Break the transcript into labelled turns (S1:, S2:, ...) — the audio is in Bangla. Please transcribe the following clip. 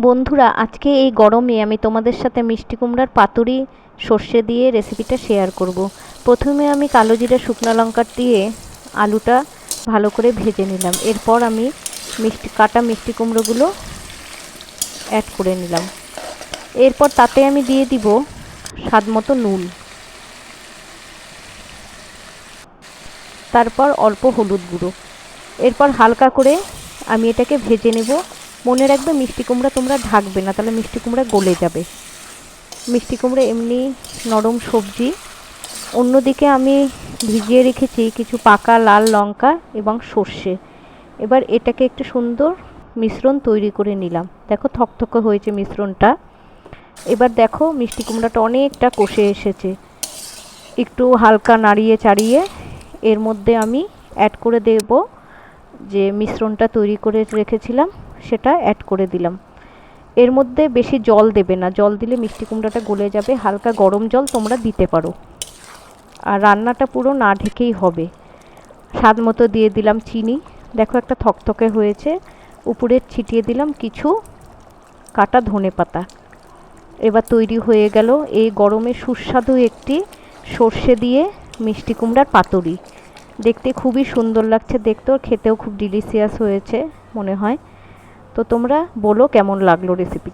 S1: বন্ধুরা, আজকে এই গরমে আমি তোমাদের সাথে মিষ্টি কুমড়ার পাতুরি সর্ষে দিয়ে রেসিপিটা শেয়ার করব। প্রথমে আমি কালো জিরা শুকনো লঙ্কা দিয়ে আলুটা ভালো করে ভেজে নিলাম। এরপর আমি কাটা মিষ্টি কুমড়োগুলো অ্যাড করে নিলাম। এরপর তাতে আমি দিয়ে দিব স্বাদ মতো নুন, তারপর অল্প হলুদ গুঁড়ো। এরপর হালকা করে আমি এটাকে ভেজে নেব। মনে রাখবে মিষ্টি কুমড়া তোমরা ঢাকবে না, তাহলে মিষ্টি কুমড়া গলে যাবে। মিষ্টি কুমড়া এমনি নরম সবজি। অন্যদিকে আমি ভিজিয়ে রেখেছি কিছু পাকা লাল লঙ্কা এবং সর্ষে। এবার এটাকে একটু সুন্দর মিশ্রণ তৈরি করে নিলাম। দেখো থকথকে হয়েছে মিশ্রণটা। এবার দেখো মিষ্টি কুমড়াটা অনেকটা কষে এসেছে। একটু হালকা নাড়িয়ে চাড়িয়ে এর মধ্যে আমি অ্যাড করে দেব যে মিশ্রণটা তৈরি করে রেখেছিলাম, সেটা অ্যাড করে দিলাম। এর মধ্যে বেশি জল দেবে না, জল দিলে মিষ্টি কুমড়াটা গলে যাবে। হালকা গরম জল তোমরা দিতে পারো। আর রান্নাটা পুরো না ঢেকেই হবে। স্বাদ মতো দিয়ে দিলাম চিনি। দেখো একটা থকথকে হয়েছে। উপরে ছিটিয়ে দিলাম কিছু কাটা ধনেপাতা। এবার তৈরি হয়ে গেল এই গরমে সুস্বাদু একটি সর্ষে দিয়ে মিষ্টি কুমড়ার পাতুরি। দেখতে খুবই সুন্দর লাগছে, দেখতেও খেতেও খুব ডিলিশিয়াস হয়েছে মনে হয়। তো তোমরা বলো কেমন লাগলো রেসিপি।